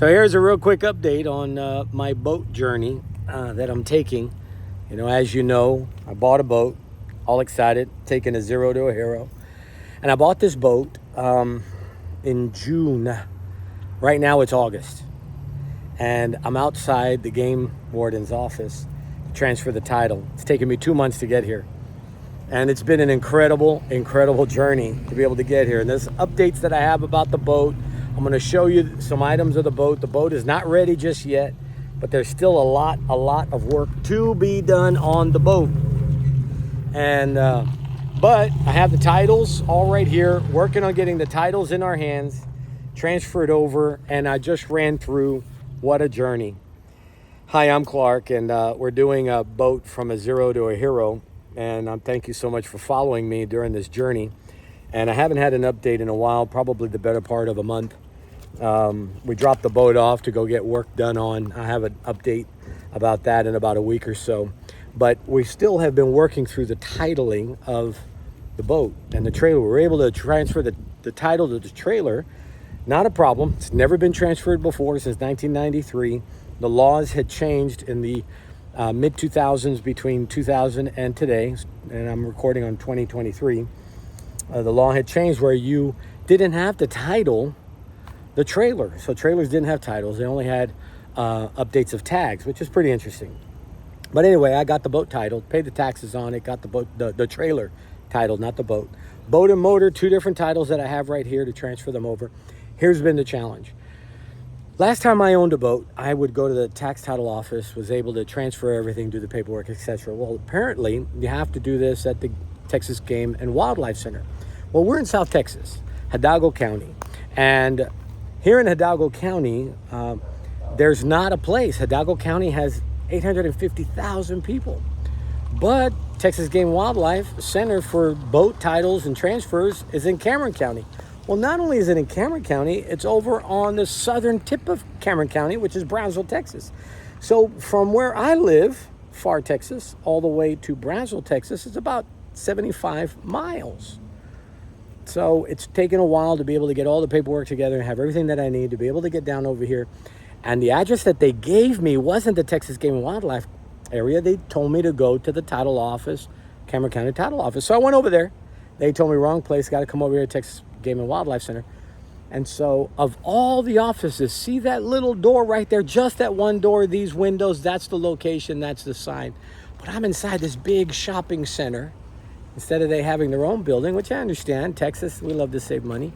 So here's a real quick update on my boat journey that I'm taking. As you know, I bought a boat, all excited, taking a zero to a hero. And I bought this boat in June. Right now it's August. And I'm outside the game warden's office to transfer the title. It's taken me 2 months to get here. And it's been an incredible journey to be able to get here. And there's updates that I have about the boat. I'm going to show you some items of the boat. The boat is not ready just yet, but there's still a lot of work to be done on the boat. And but I have the titles all right here, working on getting the titles in our hands, transferred over, and I just ran through. What a journey. Hi, I'm Clark, and we're doing a boat from a zero to a hero. And thank you so much for following me during this journey. And I haven't had an update in a while, probably the better part of a month. We dropped the boat off to go get work done on. I have an update about that in about a week or so. But we still have been working through the titling of the boat and the trailer. We were able to transfer the title to the trailer. Not a problem. It's never been transferred before since 1993. The laws had changed in the mid-2000s, between 2000 and today, and I'm recording on 2023. The law had changed where you didn't have to title the trailer. So trailers didn't have titles. They only had updates of tags, which is pretty interesting. But anyway, I got the boat titled, paid the taxes on it, got the boat, the trailer titled, not the boat. Boat and motor, two different titles that I have right here to transfer them over. Here's been the challenge. Last time I owned a boat, I would go to the tax title office, was able to transfer everything, do the paperwork, etc. Well, apparently you have to do this at the Texas Game and Wildlife Center. Well, we're in South Texas, Hidalgo County. And here in Hidalgo County, there's not a place. Hidalgo County has 850,000 people. But Texas Game and Wildlife Center for boat titles and transfers is in Cameron County. Well, not only is it in Cameron County, it's over on the southern tip of Cameron County, which is Brownsville, Texas. So from where I live, Pharr, Texas, all the way to Brownsville, Texas, is about 75 miles. So it's taken a while to be able to get all the paperwork together and have everything that I need to be able to get down over here. And the address that they gave me wasn't the Texas Game and Wildlife area. They told me to go to the title office, Cameron County title office. So I went over there. They told me wrong place, got to come over here to Texas Game and Wildlife Center. And so of all the offices, see that little door right there, just that one door, these windows, that's the location, that's the sign. But I'm inside this big shopping center. Instead of they having their own building, which I understand, Texas, we love to save money.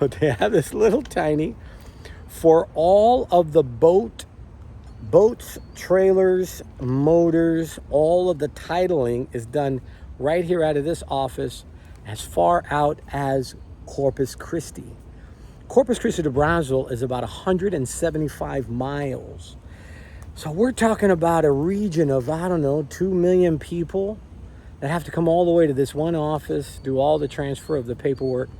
But they have this little tiny, for all of the boats, trailers, motors, all of the titling is done right here out of this office, as far out as Corpus Christi. Corpus Christi to Brownsville is about 175 miles. So we're talking about a region of, 2 million people that have to come all the way to this one office, do all the transfer of the paperwork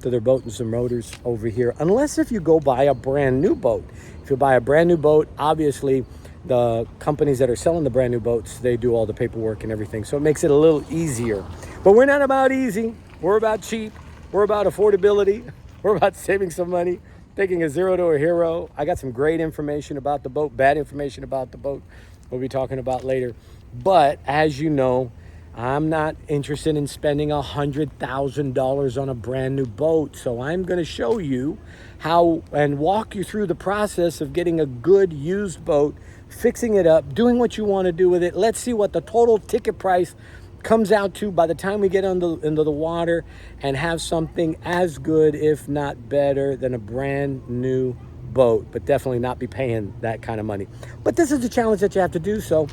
to their boat and some motors over here. Unless if you go buy a brand new boat. If you buy a brand new boat, obviously the companies that are selling the brand new boats, they do all the paperwork and everything. So it makes it a little easier. But we're not about easy. We're about cheap. We're about affordability. We're about saving some money, taking a zero to a hero. I got some great information about the boat, bad information about the boat we'll be talking about later. But as you know, I'm not interested in spending $100,000 on a brand new boat. So I'm going to show you how and walk you through the process of getting a good used boat, fixing it up, doing what you want to do with it. Let's see what the total ticket price comes out to by the time we get into the water and have something as good, if not better, than a brand new boat, but definitely not be paying that kind of money. But this is the challenge that you have to do. So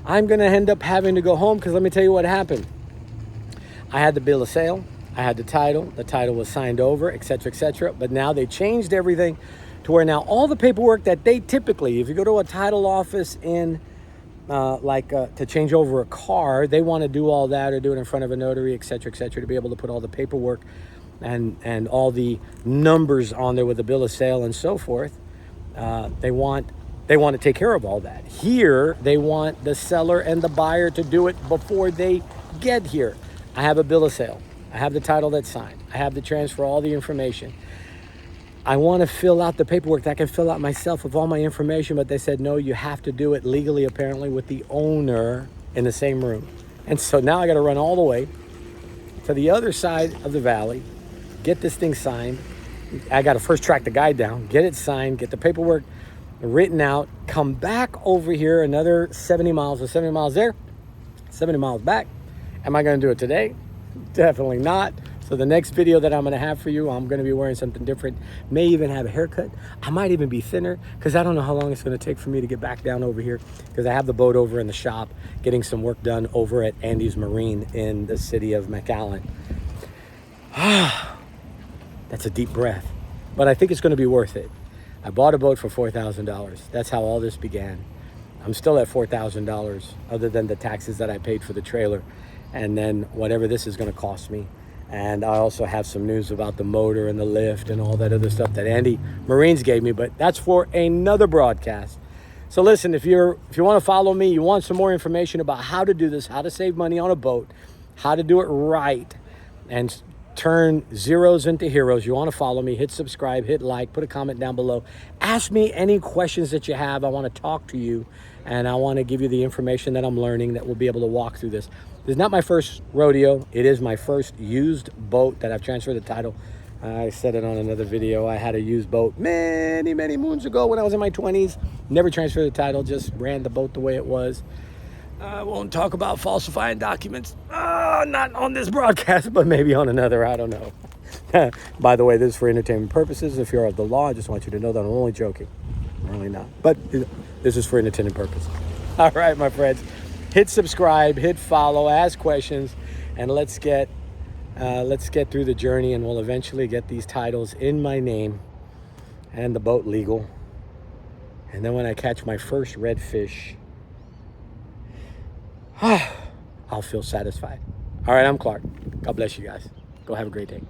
I'm going to end up having to go home because let me tell you what happened. I had the bill of sale. I had the title was signed over, etc. But now they changed everything to where now all the paperwork that they typically, if you go to a title office in to change over a car, they want to do all that or do it in front of a notary, etc., to be able to put all the paperwork and all the numbers on there with the bill of sale and so forth. They want to take care of all that. Here, they want the seller and the buyer to do it before they get here. I have a bill of sale. I have the title that's signed. I have the transfer, all the information. I want to fill out the paperwork that I can fill out myself with all my information, but they said, no, you have to do it legally, apparently, with the owner in the same room. And so now I got to run all the way to the other side of the valley, get this thing signed. I got to first track the guy down, get it signed, get the paperwork written out, come back over here another 70 miles, or 70 miles there, 70 miles back. Am I going to do it today? Definitely not. So the next video that I'm going to have for you, I'm going to be wearing something different. May even have a haircut. I might even be thinner because I don't know how long it's going to take for me to get back down over here, because I have the boat over in the shop getting some work done over at Andy's Marine in the city of McAllen. That's a deep breath, but I think it's going to be worth it. I bought a boat for $4,000. That's how all this began. I'm still at $4,000 other than the taxes that I paid for the trailer, and then whatever this is going to cost me. And I also have some news about the motor and the lift and all that other stuff that Andy Marines gave me, but that's for another broadcast. So listen, if you want to follow me, you want some more information about how to do this, how to save money on a boat, how to do it right, and turn zeros into heroes, you want to follow me, hit subscribe, hit like, put a comment down below. Ask me any questions that you have. I want to talk to you, and I want to give you the information that I'm learning that we'll be able to walk through this. This is not my first rodeo. It is my first used boat that I've transferred the title. I said it on another video. I had a used boat many, many moons ago when I was in my 20s. Never transferred the title, just ran the boat the way it was. I won't talk about falsifying documents. Not on this broadcast, but maybe on another. I don't know. By the way, this is for entertainment purposes. If you're of the law, I just want you to know that I'm only joking. I'm really not. But this is for entertainment purposes. All right, my friends. Hit subscribe, hit follow, ask questions, and let's get through the journey, and we'll eventually get these titles in my name and the boat legal. And then when I catch my first redfish, I'll feel satisfied. All right, I'm Clark. God bless you guys. Go have a great day.